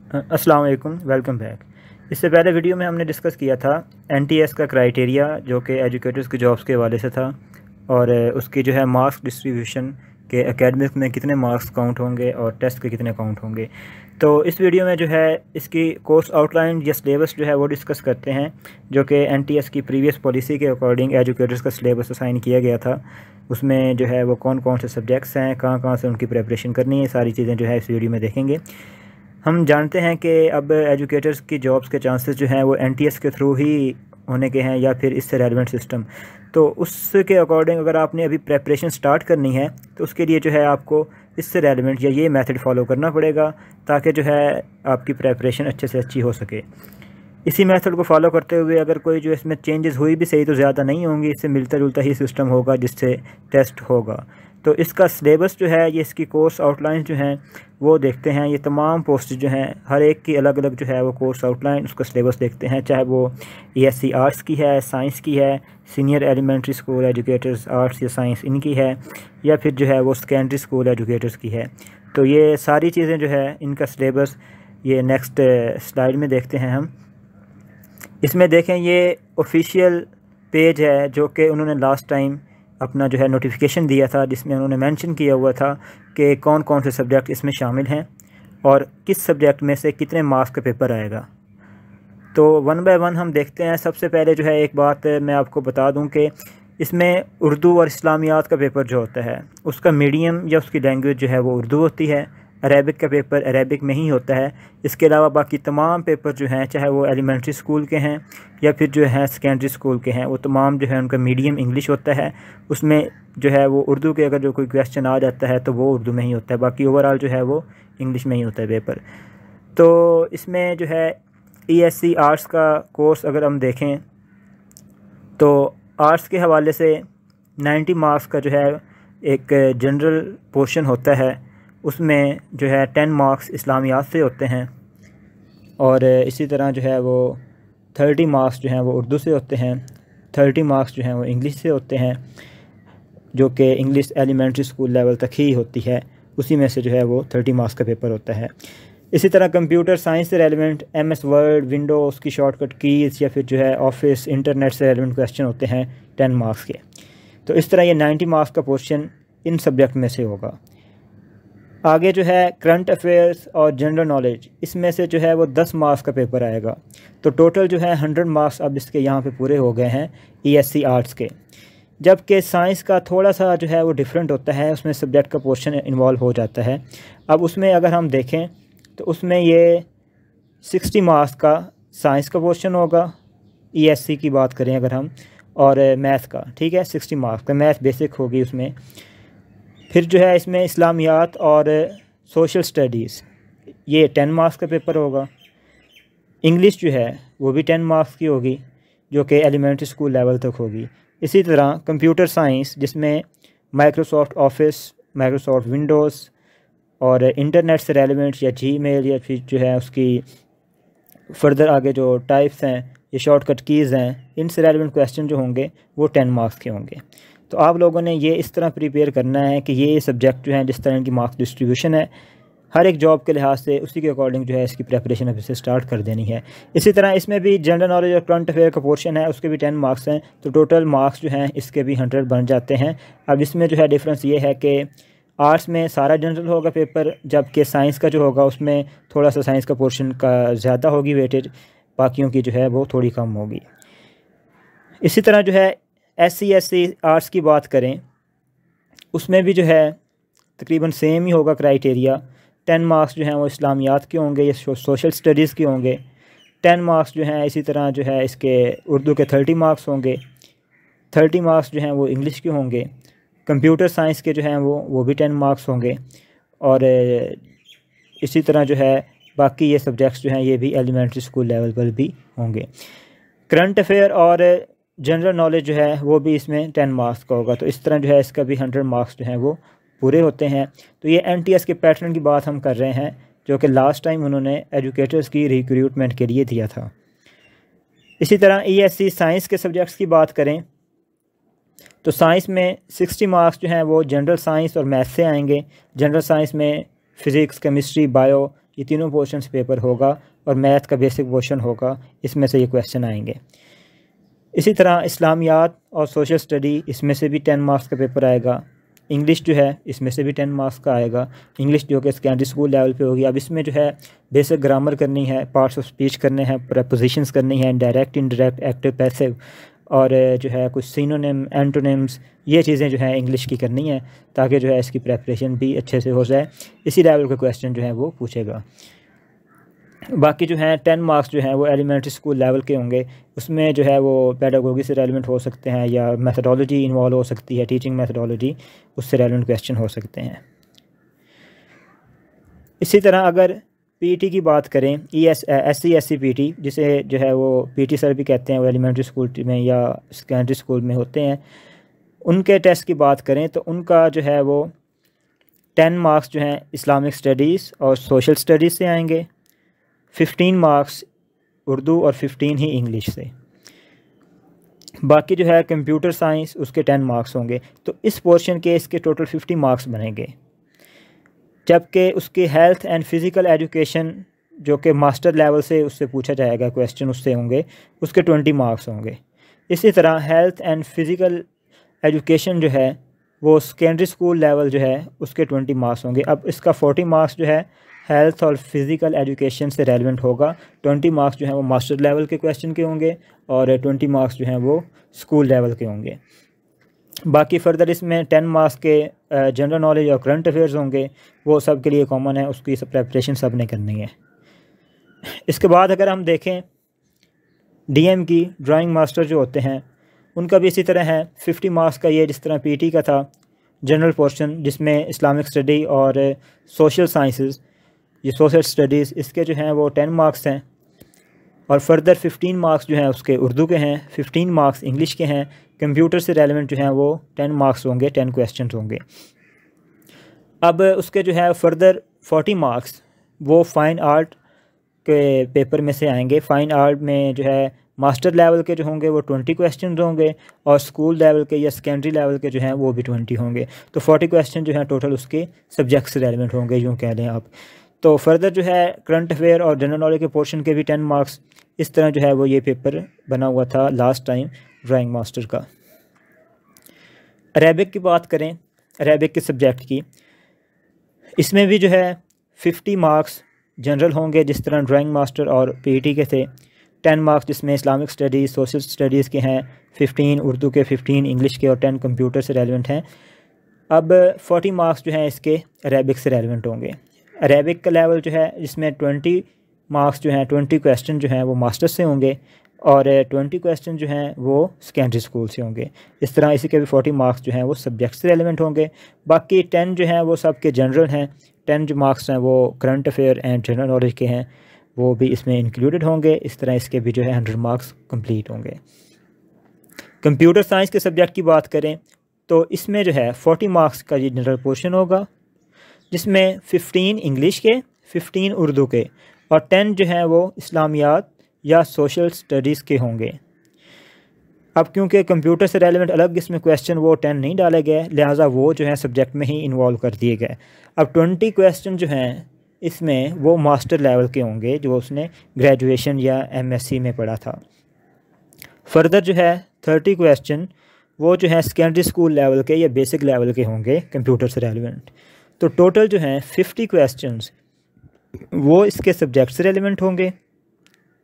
अस्सलाम वालेकुम, welcome back. इससे पहले वीडियो में हमने डिस्कस किया था एनटीएस का क्राइटेरिया जो कि एजुकेटर्स की जॉब्स के हवाले से था, और उसकी जो है मार्क्स डिस्ट्रीब्यूशन के एकेडमिक में कितने मार्क्स काउंट होंगे और टेस्ट के कितने काउंट होंगे। तो इस वीडियो में जो है इसकी कोर्स आउटलाइन या सिलेबस जो है वो डिस्कस करते हैं, जो कि एनटीएस की प्रीवियस पॉलिसी के अकॉर्डिंग एजुकेटर्स का सिलेबस असाइन किया गया था। उसमें जो है वो कौन कौन से सब्जेक्ट्स हैं, कहाँ कहाँ से उनकी प्रेपरेशन करनी है, सारी चीज़ें जो है इस वीडियो में देखेंगे। हम जानते हैं कि अब एजुकेटर्स की जॉब्स के चांसेस जो हैं वो एनटीएस के थ्रू ही होने के हैं या फिर इससे रेलेवेंट सिस्टम। तो उसके अकॉर्डिंग अगर आपने अभी प्रेपरेशन स्टार्ट करनी है तो उसके लिए जो है आपको इससे रेलेवेंट या ये मेथड फॉलो करना पड़ेगा, ताकि जो है आपकी प्रेपरेशन अच्छे से अच्छी हो सके। इसी मेथड को फॉलो करते हुए अगर कोई जो इसमें चेंजेस हुई भी सही तो ज़्यादा नहीं होंगी, इससे मिलता जुलता ही सिस्टम होगा जिससे टेस्ट होगा। तो इसका सिलेबस जो है, ये इसकी कोर्स आउटलाइन जो हैं वो देखते हैं। ये तमाम पोस्ट जो हैं हर एक की अलग अलग जो है वो कोर्स आउटलाइन, उसका सिलेबस देखते हैं, चाहे वो ESC आर्ट्स की है, साइंस की है, senior elementary school educators arts या साइंस इनकी है, या फिर जो है वो सेकेंडरी स्कूल एजुकेटर्स की है। तो ये सारी चीज़ें जो है इनका सिलेबस ये नेक्स्ट स्लाइड में देखते हैं हम। इसमें देखें ये ऑफिशियल पेज है जो कि उन्होंने लास्ट टाइम अपना जो है नोटिफिकेशन दिया था, जिसमें उन्होंने मेंशन किया हुआ था कि कौन कौन से सब्जेक्ट इसमें शामिल हैं और किस सब्जेक्ट में से कितने मार्क्स का पेपर आएगा। तो वन बाय वन हम देखते हैं। सबसे पहले जो है एक बात मैं आपको बता दूं कि इसमें उर्दू और इस्लामियात का पेपर जो होता है उसका मीडियम या उसकी लैंग्वेज जो है वो उर्दू होती है। अरेबिक का पेपर अरेबिक में ही होता है। इसके अलावा बाकी तमाम पेपर जो हैं, चाहे वो एलिमेंट्री स्कूल के हैं या फिर जो है सेकेंडरी स्कूल के हैं, वो तमाम जो है उनका मीडियम इंग्लिश होता है। उसमें जो है वो उर्दू के अगर जो कोई क्वेश्चन आ जाता है तो वो उर्दू में ही होता है, बाकी ओवरऑल जो है वो इंग्लिश में ही होता है पेपर। तो इसमें जो है ESC आर्ट्स का कोर्स अगर हम देखें तो आर्ट्स के हवाले से 90 मार्क्स का जो है एक जनरल पोर्शन होता है। उसमें जो है 10 मार्क्स इस्लामियात से होते हैं, और इसी तरह जो है वो 30 मार्क्स जो हैं वो उर्दू से होते हैं, 30 मार्क्स जो हैं वो इंग्लिश से होते हैं, जो कि इंग्लिश एलिमेंट्री स्कूल लेवल तक ही होती है। उसी में से जो है वो 30 मार्क्स का पेपर होता है। इसी तरह कंप्यूटर साइंस से रेलिवेंट MS वर्ड, विंडोज़ की शॉर्टकट कीज़ या फिर जो है ऑफिस इंटरनेट से रेलिवेंट क्वेश्चन होते हैं 10 मार्क्स के। तो इस तरह ये 90 मार्क्स का पोर्शन इन सब्जेक्ट में से होगा। आगे जो है करंट अफेयर्स और जनरल नॉलेज, इसमें से जो है वो 10 मार्क्स का पेपर आएगा। तो टोटल जो है 100 मार्क्स अब इसके यहाँ पे पूरे हो गए हैं ESC आर्ट्स के। जबकि साइंस का थोड़ा सा जो है वो डिफरेंट होता है, उसमें सब्जेक्ट का पोर्शन इन्वॉल्व हो जाता है। अब उसमें अगर हम देखें तो उसमें ये 60 मार्क्स का साइंस का पोर्शन होगा, ESC की बात करें अगर हम, और मैथ का, ठीक है, 60 मार्क्स का मैथ बेसिक होगी उसमें। फिर जो है इसमें इस्लामियात और सोशल स्टडीज़, ये 10 मार्क्स का पेपर होगा। इंग्लिश जो है वो भी 10 मार्क्स की होगी, जो कि एलिमेंट्री स्कूल लेवल तक होगी। इसी तरह कंप्यूटर साइंस, जिसमें माइक्रोसॉफ्ट ऑफिस, माइक्रोसॉफ्ट विंडोज़ और इंटरनेट से रेलिवेंट या जीमेल या फिर जो है उसकी फर्दर आगे जो टाइप्स हैं, ये शॉर्टकट कीज़ हैं, इनसे रेलिवेंट क्वेश्चन जो होंगे वो 10 मार्क्स के होंगे। तो आप लोगों ने ये इस तरह प्रिपेयर करना है कि ये सब्जेक्ट जो हैं जिस तरह इनकी मार्क्स डिस्ट्रीब्यूशन है हर एक जॉब के लिहाज से, उसी के अकॉर्डिंग जो है इसकी प्रेपरेशन अभी से स्टार्ट कर देनी है। इसी तरह इसमें भी जनरल नॉलेज और करंट अफेयर का पोर्शन है, उसके भी 10 मार्क्स हैं। तो टोटल मार्क्स जो हैं इसके भी 100 बन जाते हैं। अब इसमें जो है डिफरेंस ये है कि आर्ट्स में सारा जनरल होगा पेपर, जबकि साइंस का जो होगा उसमें थोड़ा सा साइंस का पोर्शन का ज़्यादा होगी वेटेज, बाकियों की जो है वो थोड़ी कम होगी। इसी तरह जो है SC आर्ट्स की बात करें, उसमें भी जो है तकरीबन सेम ही होगा क्राइटेरिया। 10 मार्क्स जो हैं वो इस्लामियात के होंगे या सोशल स्टडीज़ के होंगे। 10 मार्क्स जो हैं इसी तरह जो है इसके उर्दू के 30 मार्क्स होंगे। 30 मार्क्स जो हैं वो इंग्लिश के होंगे। कंप्यूटर साइंस के जो हैं वो भी 10 मार्क्स होंगे। और इसी तरह जो है बाकी ये सब्जेक्ट्स जो हैं ये भी एलिमेंट्री स्कूल लेवल पर भी होंगे। करंट अफेयर और जनरल नॉलेज जो है वो भी इसमें 10 मार्क्स का होगा। तो इस तरह जो है इसका भी 100 मार्क्स जो हैं वो पूरे होते हैं। तो ये NTS के पैटर्न की बात हम कर रहे हैं, जो कि लास्ट टाइम उन्होंने एजुकेटर्स की रिक्रूटमेंट के लिए दिया था। इसी तरह ESC साइंस के सब्जेक्ट्स की बात करें तो साइंस में 60 मार्क्स जो हैं वो जनरल साइंस और मैथ से आएंगे। जनरल साइंस में फ़िज़िक्स, केमिस्ट्री, बायो ये तीनों पोर्शन से पेपर होगा और मैथ का बेसिक पोर्शन होगा, इसमें से ये क्वेश्चन आएंगे। इसी तरह इस्लामियात और सोशल स्टडी, इसमें से भी 10 मार्क्स का पेपर आएगा। इंग्लिश जो है इसमें से भी 10 मार्क्स का आएगा, इंग्लिश जो कि सेकेंडरी स्कूल लेवल पे होगी। अब इसमें जो है बेसिक ग्रामर करनी है, पार्ट्स ऑफ स्पीच करने हैं, प्रपोजिशंस करनी है, डायरेक्ट इनडायरेक्ट एक्टिव पैसिव, और जो है कुछ सिनोनिम एंटोनिम्स, ये चीज़ें जो है इंग्लिश की करनी है ताकि जो है इसकी प्रेपरेशन भी अच्छे से हो जाए। इसी लेवल के क्वेश्चन जो है वो पूछेगा। बाकी जो है 10 मार्क्स जो है वो एलिमेंट्री स्कूल लेवल के होंगे, उसमें जो है वो पेडागोगी से रेलिवेंट हो सकते हैं या मेथडोलॉजी इन्वॉल्व हो सकती है, टीचिंग मेथडोलॉजी, उससे रेलिवेंट क्वेश्चन हो सकते हैं। इसी तरह अगर पीटी की बात करें, SC/ST पीटी, जिसे जो है वो पीटी सर भी कहते हैं, वो एलिमेंट्री स्कूल में या सेकेंडरी स्कूल में होते हैं, उनके टेस्ट की बात करें तो उनका जो है वो 10 मार्क्स जो हैं इस्लामिक स्टडीज़ और सोशल स्टडीज़ से आएंगे, 15 मार्क्स उर्दू और 15 ही इंग्लिश से। बाकी जो है कंप्यूटर साइंस, उसके 10 मार्क्स होंगे। तो इस पोर्शन के इसके टोटल 50 मार्क्स बनेंगे, जबकि उसकी हेल्थ एंड फिज़िकल एजुकेशन जो कि मास्टर लेवल से उससे पूछा जाएगा क्वेश्चन, उससे होंगे, उसके 20 मार्क्स होंगे। इसी तरह हेल्थ एंड फिज़िकल एजुकेशन जो है वो सेकेंडरी स्कूल लेवल जो है उसके 20 मार्क्स होंगे। अब इसका 40 मार्क्स जो है हेल्थ और फिज़िकल एजुकेशन से रेलिवेंट होगा, 20 मार्क्स जो हैं वो मास्टर लेवल के क्वेश्चन के होंगे और 20 मार्क्स जो हैं वो स्कूल लेवल के होंगे। बाकी फर्दर इसमें 10 मार्क्स के जनरल नॉलेज और करंट अफेयर्स होंगे, वो सब के लिए कॉमन है, उसकी सब प्रेपरेशन सब ने करनी है। इसके बाद अगर हम देखें DM की ड्राइंग मास्टर जो होते हैं उनका भी इसी तरह है, 50 मार्क्स का ये जिस तरह PT का था जनरल पोर्शन, जिसमें इस्लामिक स्टडी और सोशल साइंसेस, ये सोशल स्टडीज़, इसके जो हैं वो 10 मार्क्स हैं और फर्दर 15 मार्क्स जो हैं उसके उर्दू के हैं, 15 मार्क्स इंग्लिश के हैं। कंप्यूटर से रेलेवेंट जो हैं वो 10 मार्क्स होंगे, 10 क्वेश्चन होंगे। अब उसके जो है फर्दर 40 मार्क्स वो फ़ाइन आर्ट के पेपर में से आएंगे। फ़ाइन आर्ट में जो है मास्टर लेवल के जो होंगे वो 20 क्वेश्चन होंगे और स्कूल लेवल के या सेकेंडरी लेवल के जो हैं वो भी 20 होंगे। तो 40 क्वेश्चन जो हैं टोटल उसके सब्जेक्ट से रेलेवेंट होंगे, यूँ कह लें आप। तो फर्दर जो है करंट अफेयर और जनरल नॉलेज के पोर्शन के भी 10 मार्क्स, इस तरह जो है वो ये पेपर बना हुआ था लास्ट टाइम ड्राइंग मास्टर का। अरेबिक की बात करें, अरेबिक के सब्जेक्ट की, इसमें भी जो है 50 मार्क्स जनरल होंगे जिस तरह ड्राइंग मास्टर और PET के थे। 10 मार्क्स जिसमें इस्लामिक स्टडीज़ सोशल स्टडीज़ के हैं, 15 उर्दू के, 15 इंग्लिश के और 10 कंप्यूटर से रेलिवेंट हैं। अब 40 मार्क्स जो हैं इसके अरेबिक से रेलिवेंट होंगे। अरेबिक का लेवल जो है इसमें 20 मार्क्स जो हैं, 20 क्वेश्चन जो हैं वो मास्टर से होंगे और 20 क्वेश्चन जो हैं वो सेकेंडरी स्कूल से होंगे। इस तरह इसी के भी 40 मार्क्स जो हैं वो सब्जेक्ट से रेलिवेंट होंगे। बाकी 10 जो हैं वो सब के जनरल हैं, 10 जो मार्क्स हैं वो current affair and general knowledge के हैं, वो भी इसमें इंक्लूडेड होंगे। इस तरह इसके भी जो है 100 मार्क्स कंप्लीट होंगे। कंप्यूटर साइंस के सब्जेक्ट की बात करें तो इसमें जो है 40 मार्क्स का ये जनरल पोर्शन होगा, जिसमें 15 इंग्लिश के, 15 उर्दू के और 10 जो है वो इस्लामियात या सोशल स्टडीज़ के होंगे। अब क्योंकि कंप्यूटर से रेलेवेंट अलग इसमें क्वेश्चन वो 10 नहीं डाले गए, लिहाजा वो जो है सब्जेक्ट में ही इन्वॉल्व कर दिए गए। अब 20 क्वेश्चन जो हैं इसमें वो मास्टर लेवल के होंगे जो उसने ग्रेजुएशन या MSc में पढ़ा था। फर्दर जो है 30 क्वेश्चन वो जो है सेकेंडरी स्कूल लेवल के या बेसिक लेवल के होंगे कंप्यूटर से रेलेवेंट। तो टोटल जो हैं 50 क्वेश्चंस वो इसके सब्जेक्ट से रेलेवेंट होंगे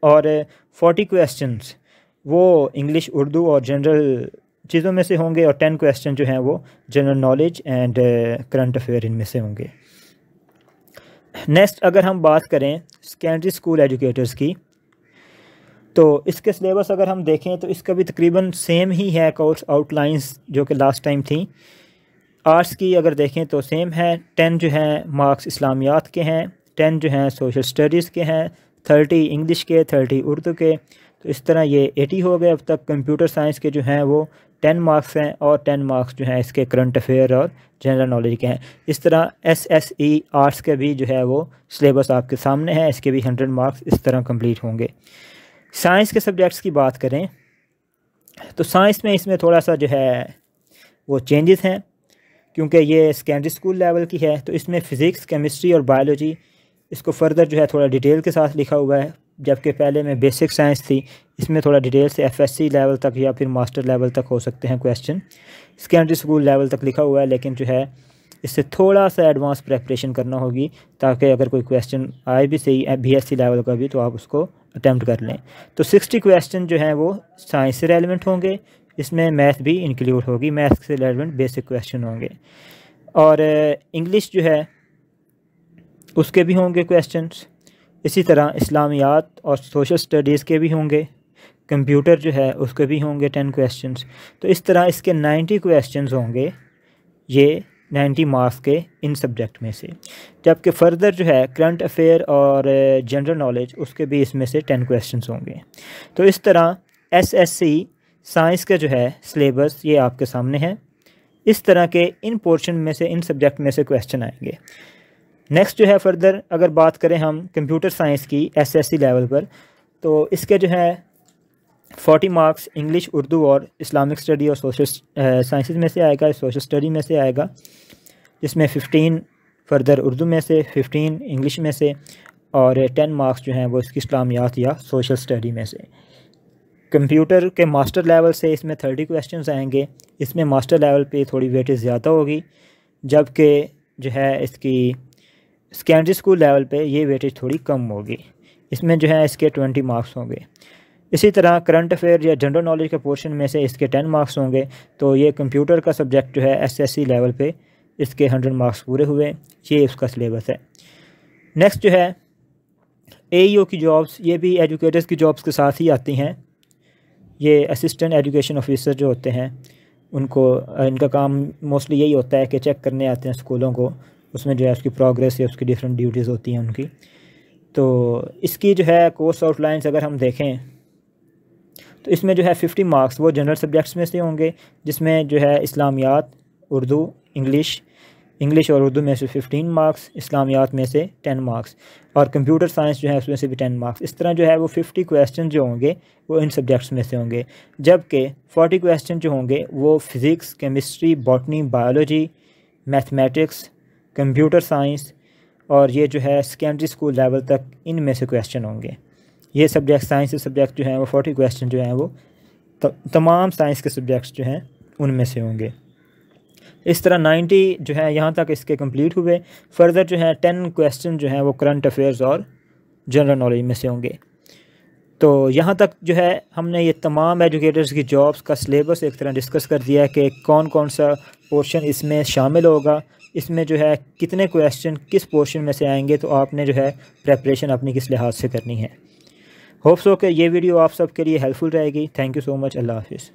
और 40 क्वेश्चंस वो इंग्लिश, उर्दू और जनरल चीज़ों में से होंगे और 10 क्वेश्चन जो हैं वो general knowledge and current affair इनमें से होंगे। नेक्स्ट अगर हम बात करें सेकेंडरी स्कूल एजुकेटर्स की, तो इसके सिलेबस अगर हम देखें तो इसका भी तकरीबन सेम ही है कोर्स आउटलाइंस जो कि लास्ट टाइम थी। आर्ट्स की अगर देखें तो सेम है, 10 जो हैं मार्क्स इस्लामियात के हैं, 10 जो हैं सोशल स्टडीज़ के हैं, 30 इंग्लिश के, 30 उर्दू के। तो इस तरह ये 80 हो गए अब तक। कंप्यूटर साइंस के जो हैं वो 10 मार्क्स हैं और 10 मार्क्स जो हैं इसके करंट अफेयर और जनरल नॉलेज के हैं। इस तरह SSE आर्ट्स के भी जो है वो सिलेबस आपके सामने है, इसके भी 100 मार्क्स इस तरह कंप्लीट होंगे। साइंस के सब्जेक्ट्स की बात करें तो साइंस में इसमें थोड़ा सा जो है वो चेंजेस हैं, क्योंकि ये सेकेंडरी स्कूल लेवल की है। तो इसमें फ़िज़िक्स, केमिस्ट्री और बायोलॉजी इसको फर्दर जो है थोड़ा डिटेल के साथ लिखा हुआ है, जबकि पहले में बेसिक साइंस थी, इसमें थोड़ा डिटेल से FSC लेवल तक या फिर मास्टर लेवल तक हो सकते हैं क्वेश्चन। सेकेंडरी स्कूल लेवल तक लिखा हुआ है, लेकिन जो है इससे थोड़ा सा एडवांस प्रेपरेशन करना होगी, ताकि अगर कोई क्वेश्चन आए भी सही BSc लेवल का भी तो आप उसको अटैम्प्ट कर लें। तो 60 क्वेश्चन जो हैं वो साइंस से रेलिवेंट होंगे, इसमें मैथ भी इंक्लूड होगी, मैथ से रेलिवेंट बेसिक क्वेश्चन होंगे। और इंग्लिश जो है उसके भी होंगे क्वेश्चंस। इसी तरह इस्लामियात और सोशल स्टडीज़ के भी होंगे, कंप्यूटर जो है उसके भी होंगे 10 क्वेश्चंस। तो इस तरह इसके 90 क्वेश्चंस होंगे, ये 90 मार्क्स के इन सब्जेक्ट में से। जबकि फ़र्दर जो है करंट अफेयर और जनरल नॉलेज उसके भी इसमें से 10 क्वेश्चंस होंगे। तो इस तरह SSC साइंस का जो है सिलेबस ये आपके सामने है। इस तरह के इन पोर्शन में से, इन सब्जेक्ट में से क्वेश्चन आएंगे। नेक्स्ट जो है फर्दर अगर बात करें हम कंप्यूटर साइंस की SSC लेवल पर, तो इसके जो है 40 मार्क्स इंग्लिश, उर्दू और इस्लामिक स्टडी और सोशल साइंसेस में से आएगा, सोशल स्टडी में से आएगा, जिसमें 15 फर्दर उर्दू में से, 15 इंग्लिश में से और 10 मार्क्स जो हैं वो इसकी इस्लामियात या सोशल स्टडी में से। कंप्यूटर के मास्टर लेवल से इसमें 30 क्वेश्चंस आएंगे। इसमें मास्टर लेवल पे थोड़ी वेटेज ज़्यादा होगी, जबकि जो है इसकी सेकेंडरी स्कूल लेवल पे ये वेटेज थोड़ी कम होगी। इसमें जो है इसके 20 मार्क्स होंगे। इसी तरह करंट अफेयर या जनरल नॉलेज के पोर्शन में से इसके 10 मार्क्स होंगे। तो ये कंप्यूटर का सब्जेक्ट जो है SSC लेवल पे इसके 100 मार्क्स पूरे हुए। ये उसका सिलेबस है। नेक्स्ट जो है AEO की जॉब्स, ये भी एजुकेटर्स की जॉब्स के साथ ही आती हैं। ये असिस्टेंट एजुकेशन ऑफिसर जो होते हैं उनको, इनका काम मोस्टली यही होता है कि चेक करने आते हैं स्कूलों को, उसमें जो है उसकी प्रोग्रेस या उसकी डिफरेंट ड्यूटीज़ होती हैं उनकी। तो इसकी जो है कोर्स आउटलाइंस अगर हम देखें तो इसमें जो है 50 मार्क्स वो जनरल सब्जेक्ट्स में से होंगे, जिसमें जो है इस्लामियात, उर्दू, इंग्लिश और उर्दू में से 15 मार्क्स, इस्लामियात में से 10 मार्क्स और कंप्यूटर साइंस जो है उसमें से भी 10 मार्क्स। इस तरह जो है वो 50 क्वेश्चन जो होंगे वो इन सब्जेक्ट्स में से होंगे, जबकि 40 क्वेश्चन जो होंगे वो physics, chemistry, botany, biology, mathematics, computer science और ये जो है सेकेंडरी स्कूल लेवल तक इनमें से क्वेश्चन होंगे। ये सब्जेक्ट, साइंस के सब्जेक्ट जो हैं वो 40 क्वेश्चन जो हैं वो तमाम साइंस के सब्जेक्ट्स जो हैं उनमें से होंगे। इस तरह 90 जो है यहाँ तक इसके कंप्लीट हुए। फर्दर जो है 10 क्वेश्चन जो हैं वो करंट अफेयर्स और जनरल नॉलेज में से होंगे। तो यहाँ तक जो है हमने ये तमाम एजुकेटर्स की जॉब्स का सिलेबस एक तरह डिस्कस कर दिया कि कौन कौन सा पोर्शन इसमें शामिल होगा, इसमें जो है कितने क्वेश्चन किस पोर्शन में से आएंगे, तो आपने जो है प्रेपरेशन अपनी किस लिहाज से करनी है। होप सो कि ये वीडियो आप सब के लिए हेल्पफुल रहेगी। Thank you so much. अल्लाह हाफिज़।